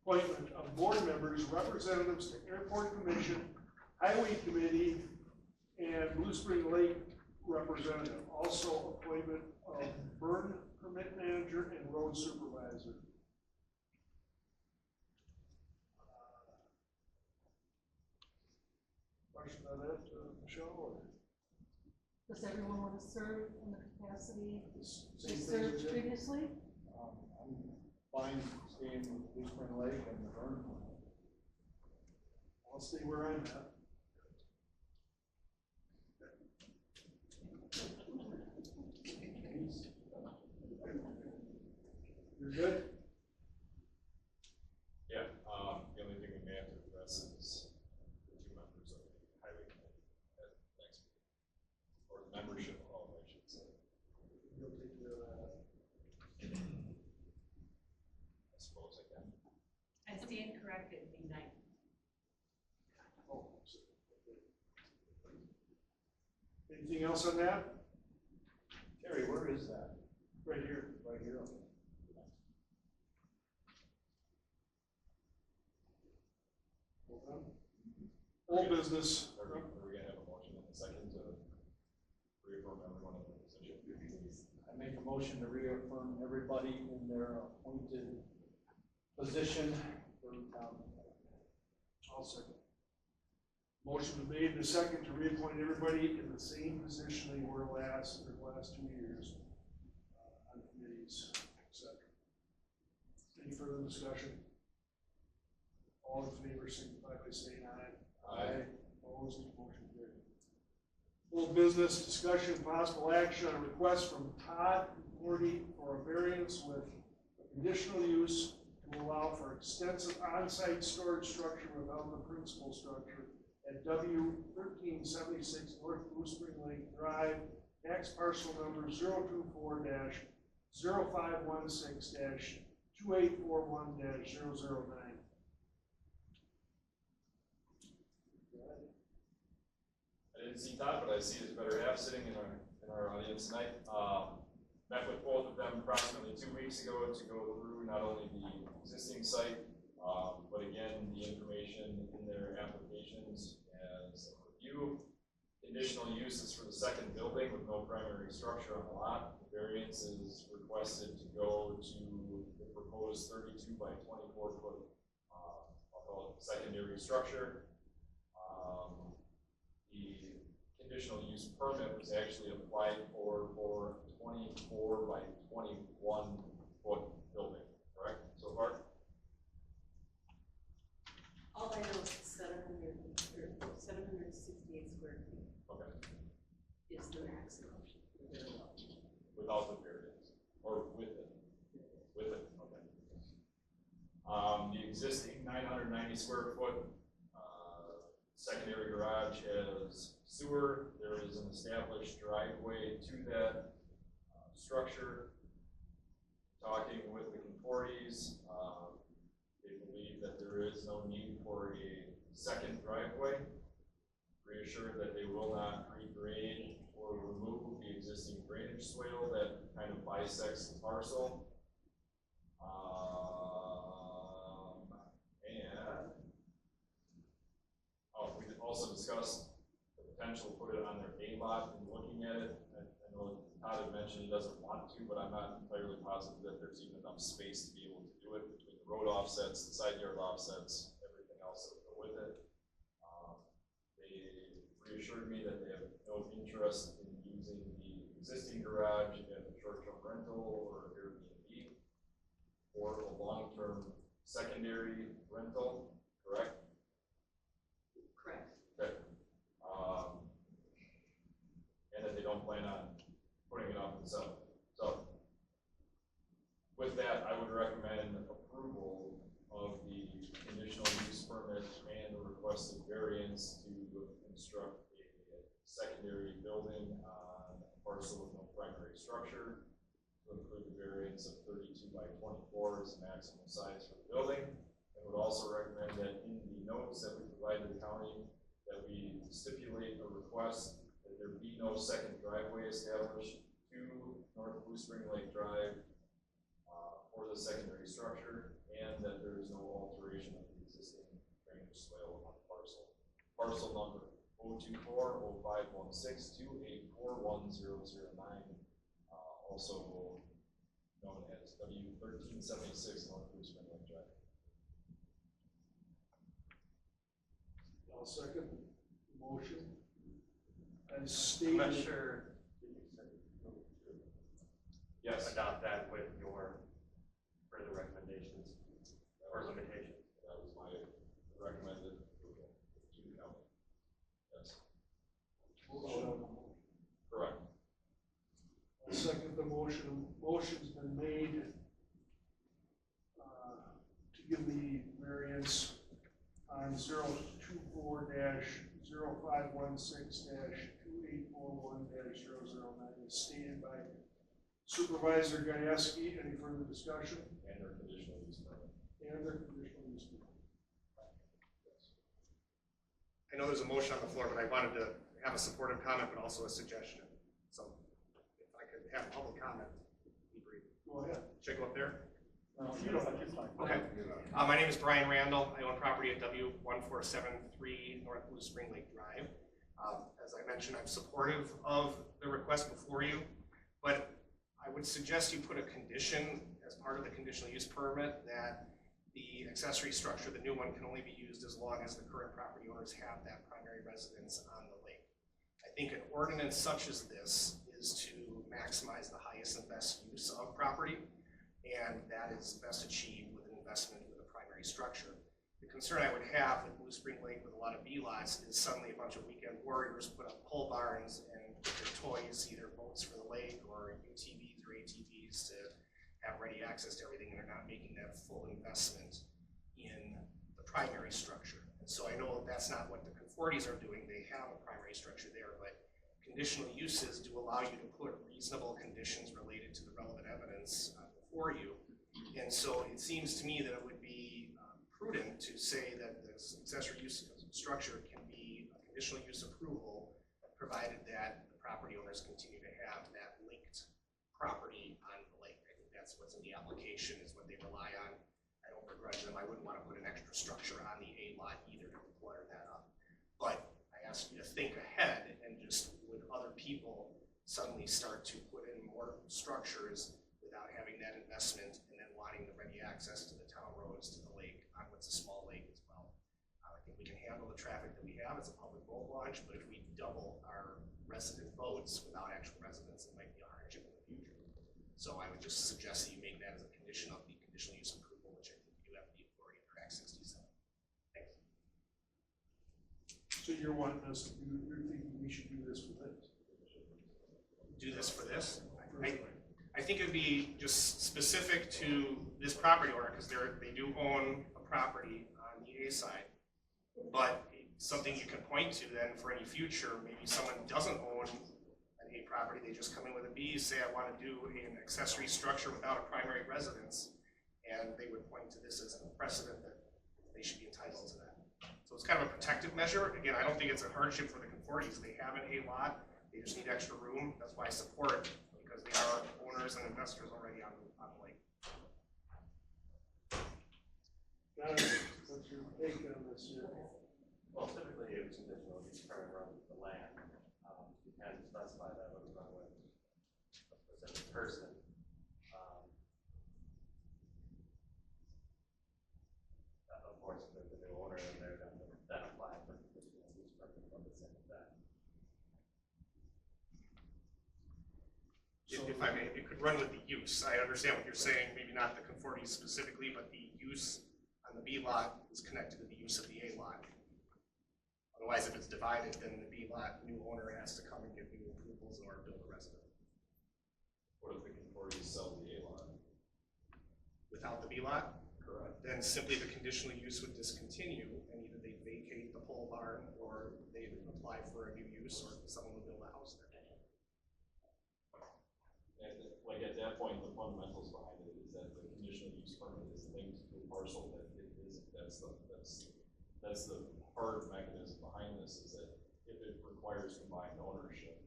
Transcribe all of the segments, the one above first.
appointment of board members, representatives to Airport Commission, Highway Committee, and Blue Spring Lake representative. Also appointment of burn permit manager and road supervisor. Question on that, Michelle? Or? Does everyone want to serve in the capacity they Same served thing, previously? I'm fine staying with Blue Spring Lake and the burn. I'll stay where I'm at. You're good? Yeah, the only thing we may have to address is the 2 members of the highway committee at next meeting, or the membership of all, I should say. You'll take care of that. I suppose I can. I stand corrected, May 9th. Oh, anything else on that? Terry, where is that? Right here. Right here. Okay. Old business. Are we going to have a motion in a second to reaffirm everyone in their position? I make a motion to reaffirm everybody in their appointed position for town. I'll second. Motion was made in the second to reappoint everybody in the same position they were the last 2 years on committees, etc. Any further discussion? All in favor, signify by saying aye. Aye. Opposed, motion carried. Old business discussion, possible action on a request from Todd Morty for a variance with a conditional use to allow for extensive on-site storage structure without the principal structure at W 1376 North Blue Spring Lake Drive, tax parcel number 024-0516-2841-009. I didn't see Todd, but I see his better half sitting in our audience tonight. Met with both of them approximately 2 weeks ago to go through not only the existing site, but again, the information in their applications as a review. Conditional uses for the second building with no primary structure on the lot. The variance is requested to go to the proposed 32 by 24 foot, I'll call it secondary structure. The conditional use permit was actually applied for 24 by 21 foot building, correct, so far? All I know is 768 square feet. Okay. Is the maximum. Without the variance, or with it? With it, okay. The existing 990 square foot secondary garage has sewer. There is an established driveway to that structure. Talking with the Conforties, they believe that there is no need for a second driveway. Reassured that they will not regrade or remove the existing drainage swale that kind of bisects the parcel. We also discussed the potential to put it on their A lot and looking at it. I know Todd had mentioned he doesn't want to, but I'm not entirely positive that there's even enough space to be able to do it between the road offsets, the side yard offsets, everything else that would go with it. They reassured me that they have no interest in using the existing garage as a short-term rental or Airbnb or a long-term secondary rental, correct? Correct. Okay. And that they don't plan on putting it up and selling. So, with that, I would recommend approval of the conditional use permit and the requested variance to construct a secondary building on a parcel with no primary structure, to include the variance of 32 by 24 as the maximum size for the building. I would also recommend that in the notes that we provide to the county, that we stipulate a request that there be no second driveway established to North Blue Spring Lake Drive for the secondary structure, and that there is no alteration parcel number 024-0516-284-1009, also known as W1376 North Blue Spring Lake Drive. I'll second the motion. As I'm stated. not sure Yes. adopt that with your further recommendations or limitations. That was my recommended approval to the county. Yes. Correct. I'll second the motion. Motion's been made to give the variance on 024-0516-2841-009 as stated by Supervisor Gajewski. Any further discussion? And their conditional use permit. And their conditional use permit. I know there's a motion on the floor, but I wanted to have a supportive comment, but also a suggestion. So if I could have public comment, be brief. Go ahead. Should I go up there? No, you don't, it's fine. Okay. My name is Brian Randall. I own property at W1473 North Blue Spring Lake Drive. As I mentioned, I'm supportive of the request before you, but I would suggest you put a condition as part of the conditional use permit that the accessory structure, the new one, can only be used as long as the current property owners have that primary residence on the lake. I think an ordinance such as this is to maximize the highest and best use of property, and that is best achieved with an investment with a primary structure. The concern I would have with Blue Spring Lake with a lot of B lots is suddenly a bunch of weekend warriors put up pole barns and put their toys, either boats for the lake or UTVs or ATVs, to have ready access to everything, and they're not making that full investment in the primary structure. And so I know that's not what the Conforties are doing. They have a primary structure there, but conditional uses do allow you to put reasonable conditions related to the relevant evidence before you. And so it seems to me that it would be prudent to say that the accessory use structure can be a conditional use approval, provided that the property owners continue to have that linked property on the lake. I think that's what's in the application, is what they rely on. I don't begrudge them. I wouldn't want to put an extra structure on the A lot either to clutter that up. But I ask you to think ahead, and just would other people suddenly start to put in more structures without having that investment, and then wanting the ready access to the town roads, to the lake, on what's a small lake as well. I think we can handle the traffic that we have as a public boat launch, but if we double our resident boats without actual residents, it might be a hardship in the future. So I would just suggest that you make that as a condition of the conditional use approval, which I think you do have the authority under Act 67. Thanks. So you're wanting us to do, you're thinking we should do this for this? Do this for this? I think it'd be just specific to this property owner, because they do own a property on the A side. But something you can point to then for any future, maybe someone doesn't own an A property, they just come in with a B, say I want to do an accessory structure without a primary residence, and they would point to this as a precedent that they should be entitled to that. So it's kind of a protective measure. Again, I don't think it's a hardship for the Conforties. They have an A lot, they just need extra room. That's why I support it, because they are owners and investors already on the lake. What's your take on this here? Well, typically it was conditional use permit runs with the land. You can specify that would run with a specific person. Of course, if there's a new owner in there, then apply for conditional use permit from the same effect. If I may, it could run with the use. I understand what you're saying, maybe not the Conforties specifically, but the use on the B lot is connected to the use of the A lot. Otherwise, if it's divided, then the B lot new owner has to come and get new approvals in order to build a residence. What if the Conforties sell the A lot? Without the B lot, Correct. then simply the conditional use would discontinue, and either they vacate the pole barn, or they apply for a new use, or someone would build a house there. And like at that point, the fundamentals behind it is that the conditional use permit is linked to the parcel that it is. That's the hard mechanism behind this, is that if it requires combined ownership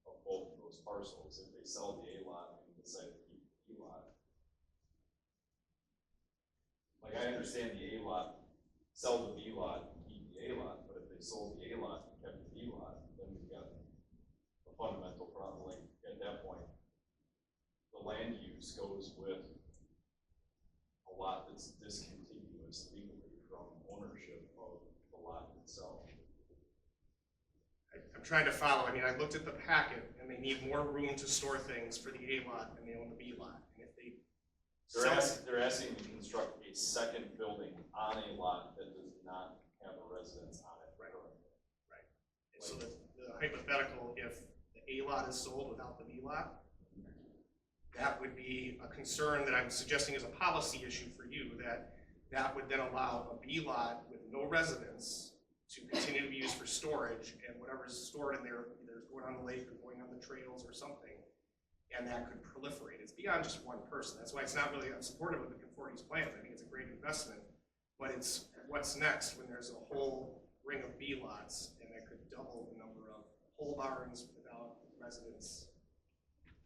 of both of those parcels, if they sell the A lot and decide to keep the B lot. Like I understand the A lot, sell the B lot, keep the A lot, but if they they sold the A lot and kept the B lot, then we've got a fundamental problem. Like, at that point, the land use goes with a lot that's discontinuous legally from ownership of the lot itself. I'm trying to follow. I mean, I looked at the packet, and they need more room to store things for the A lot than they own the B lot. And if they They're asking to construct a second building on a lot that does not have a residence on it. Right. So the hypothetical, if the A lot is sold without the B lot, that would be a concern that I'm suggesting is a policy issue for you, that would then allow a B lot with no residence to continue to be used for storage, and whatever's stored in there, either going on the lake or going on the trails or something, and that could proliferate. It's beyond just one person. That's why it's not really, I'm supportive of the Conformity's plans. I think it's a great investment, but it's what's next when there's a whole ring of B lots, and that could double the number of pole barns without residents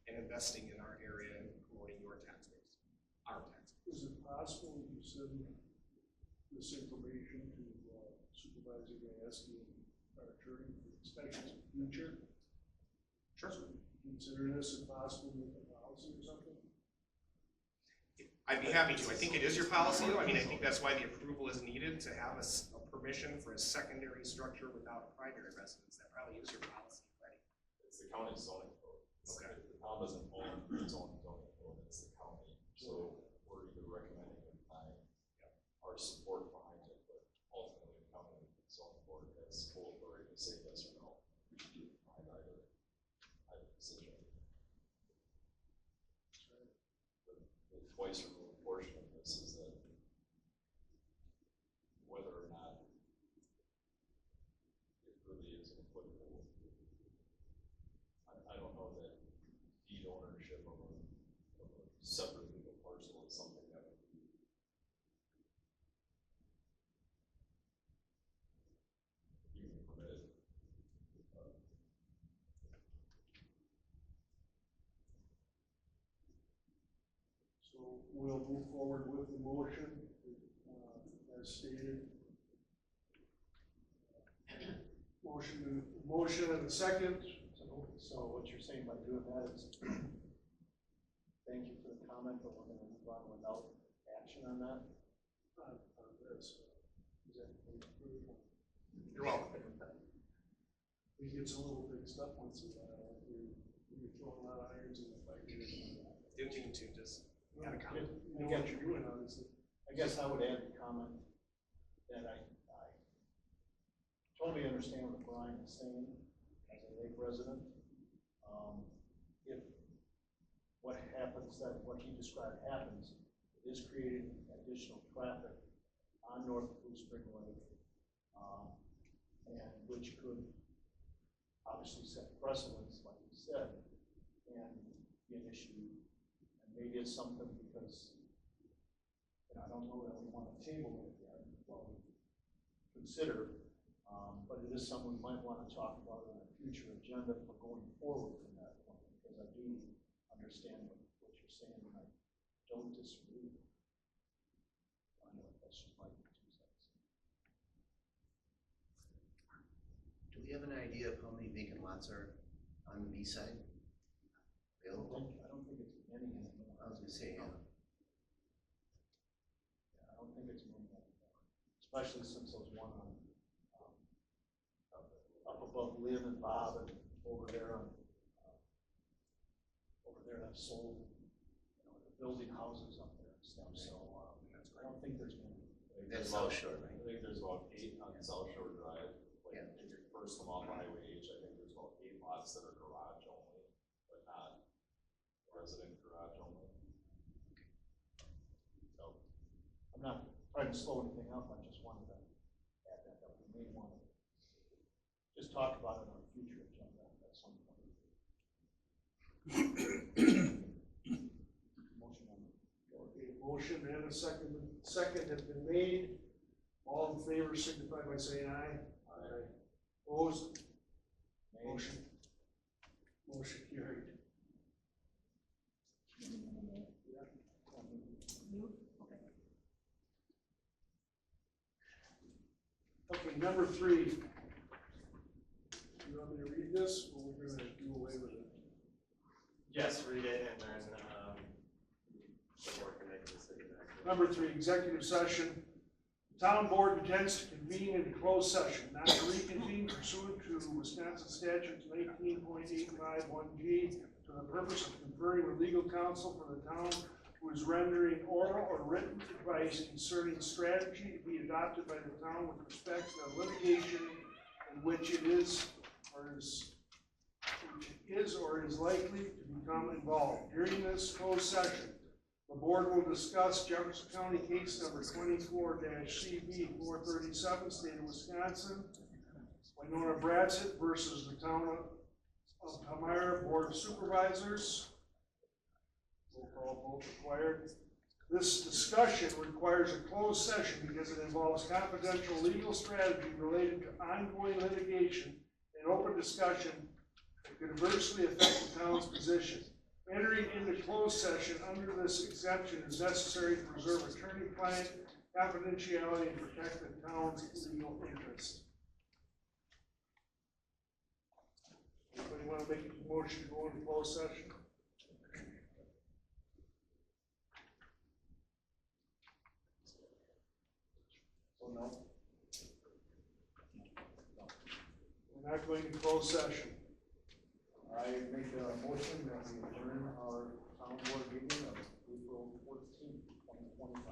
and investing in our area and promoting your tax base, our tax base. Is it possible you send this information to Supervisor Gayaski and our attorney for inspection in the future? Sure. So consider this impossible with a policy or something? I'd be happy to. I think it is your policy, though. I mean, I think that's why the approval is needed, to have a permission for a secondary structure without a primary residence. That probably is your policy, right? It's the county's zoning code. Okay. The town doesn't own its own zoning code, it's the county. So we're either recommending or denying our support behind it, but ultimately the county zoning board has full authority to say yes or no behind either decision. The twice removed portion of this is that whether or not it really is applicable. I don't know that deed ownership of a separate legal parcel is something that would be even permitted. So we'll move forward with the motion as stated. Motion and a second. So what you're saying by doing that is, thank you for the comment, but we're gonna move on without action on that? On this. Is that You're welcome. we get a little mixed up once in a while. We're throwing a lot of irons in the fire. Didn't mean to, just had a comment. You know what you're doing, obviously. I guess I would add the comment that I totally understand what Brian is saying as a lake resident. If what happens, that what he described happens, it is creating additional traffic on North Blue Spring Lake, and which could obviously set precedents, like you said, and be an issue. And maybe it's something because, and I don't know that we want to table it yet, well, consider, but it is something we might want to talk about in a future agenda for going forward from that point, because I do understand what you're saying, and I don't disagree. I know that's just my 2 cents. Do we have an idea of how many vacant lots are on the B side available? I don't think it's many anymore. I was gonna say, Yeah, I don't think it's many anymore, especially since those one on up above Lynn and Bob and over there on have sold, they're building houses up there and stuff. So I don't think there's many. That's South Shore, right? I think there's about 8 on South Shore Drive. Like, Yeah. if you first come off Highway H, I think there's about 8 lots that are garage only, but not resident garage only. So, I'm not trying to slow anything up. I just wanted to add that we may want to just talk about it on a future agenda at some point. Motion on the floor. Okay, motion and a second has been made. All in favor signify by saying aye. Aye. Opposed? Motion carried. Okay, number 3, read this, or we're gonna do away with it? Yes, read it and then, the board can make a decision. Number 3, executive session. The town board intends to convene in a closed session, not to reconvene pursuant to Wisconsin statutes 19.851G for the purpose of conferring with legal counsel for the town who is rendering oral or written advice concerning strategy to be adopted by the town with respect to the litigation in which it is or is likely to become involved. During this closed session, the board will discuss Jefferson County case number 24-CB 437, state of Wisconsin, Winona Bradsett versus the town of Palmyra Board of Supervisors. Roll call vote required. This discussion requires a closed session because it involves confidential legal strategy related to ongoing litigation and open discussion that could adversely affect the town's position. Entering into closed session under this exemption is necessary to preserve attorney-client confidentiality and protect the town's legal interest. Anybody want to make a motion to go into closed session? So no? We're not going to closed session. I make a motion that we adjourn our town board meeting of April 14th, 2025.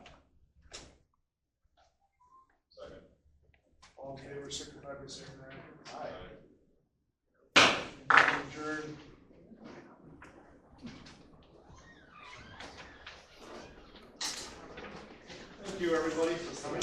Second. All in favor, signify by saying aye. Aye. Adjourn. Thank you, everybody, for coming.